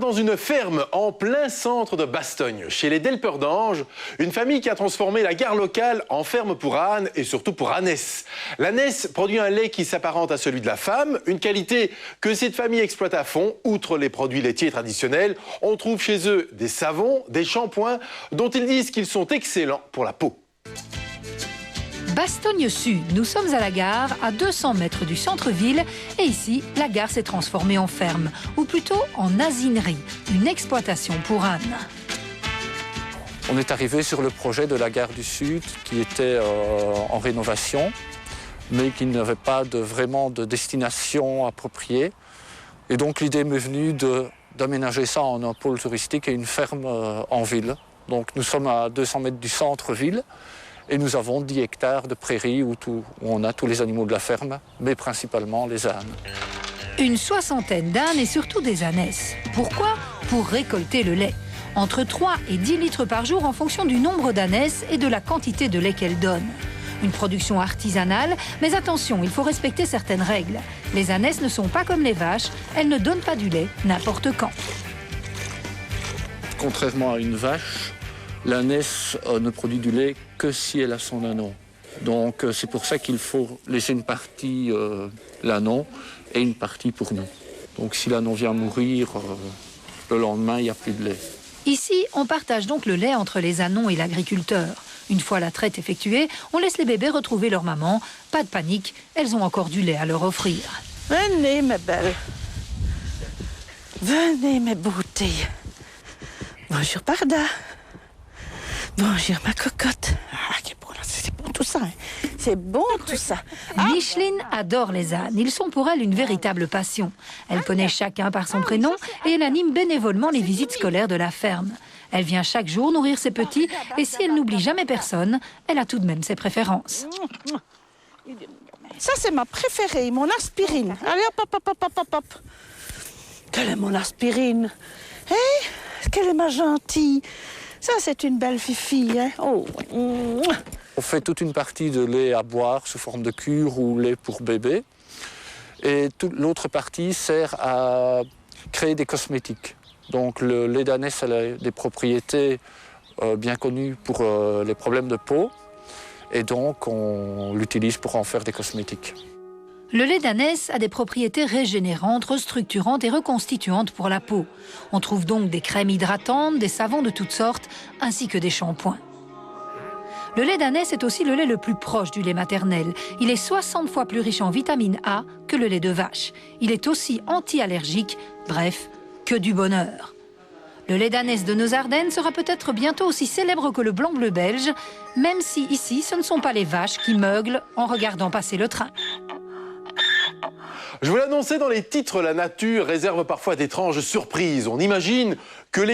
Dans une ferme en plein centre de Bastogne, chez les Delperdange, une famille qui a transformé la gare locale en ferme pour ânes et surtout pour ânesses. L'ânesse produit un lait qui s'apparente à celui de la femme, une qualité que cette famille exploite à fond. Outre les produits laitiers traditionnels, on trouve chez eux des savons, des shampoings dont ils disent qu'ils sont excellents pour la peau. Bastogne Sud, nous sommes à la gare, à 200 mètres du centre-ville. Et ici, la gare s'est transformée en ferme, ou plutôt en asinerie, une exploitation pour ânes. On est arrivé sur le projet de la gare du Sud qui était en rénovation, mais qui n'avait pas vraiment de destination appropriée. Et donc l'idée m'est venue d'aménager ça en un pôle touristique et une ferme en ville. Donc nous sommes à 200 mètres du centre-ville. Et nous avons 10 hectares de prairies où on a tous les animaux de la ferme, mais principalement les ânes. Une soixantaine d'ânes et surtout des ânesses. Pourquoi ? Pour récolter le lait. Entre 3 et 10 litres par jour en fonction du nombre d'ânesses et de la quantité de lait qu'elles donnent. Une production artisanale, mais attention, il faut respecter certaines règles. Les ânesses ne sont pas comme les vaches, elles ne donnent pas du lait n'importe quand. Contrairement à une vache, l'ânesse ne produit du lait que si elle a son ânon. Donc c'est pour ça qu'il faut laisser une partie l'ânon et une partie pour nous. Donc si l'ânon vient mourir, le lendemain, il n'y a plus de lait. Ici, on partage donc le lait entre les ânons et l'agriculteur. Une fois la traite effectuée, on laisse les bébés retrouver leur maman. Pas de panique, elles ont encore du lait à leur offrir. Venez, mes belles. Venez, mes beautés. Bonjour, Parda. Bonjour, ma cocotte. Ah, c'est bon tout ça. Hein. C'est bon tout ça. Micheline adore les ânes. Ils sont pour elle une véritable passion. Elle connaît chacun par son prénom et elle anime bénévolement les visites scolaires de la ferme. Elle vient chaque jour nourrir ses petits et si elle n'oublie jamais personne, elle a tout de même ses préférences. Ça, c'est ma préférée, mon aspirine. Allez, hop. Quelle est mon aspirine? Quelle est ma gentille? Ça, c'est une belle fifi, hein? Oh. On fait toute une partie de lait à boire sous forme de cure ou lait pour bébé. Et l'autre partie sert à créer des cosmétiques. Donc le lait d'ânesse a des propriétés bien connues pour les problèmes de peau. Et donc on l'utilise pour en faire des cosmétiques. Le lait d'ânesse a des propriétés régénérantes, restructurantes et reconstituantes pour la peau. On trouve donc des crèmes hydratantes, des savons de toutes sortes, ainsi que des shampoings. Le lait d'ânesse est aussi le lait le plus proche du lait maternel. Il est 60 fois plus riche en vitamine A que le lait de vache. Il est aussi anti-allergique, bref, que du bonheur. Le lait d'ânesse de nos Ardennes sera peut-être bientôt aussi célèbre que le blanc-bleu belge, même si ici, ce ne sont pas les vaches qui meuglent en regardant passer le train. Je vous l'annonçais dans les titres, la nature réserve parfois d'étranges surprises. On imagine que les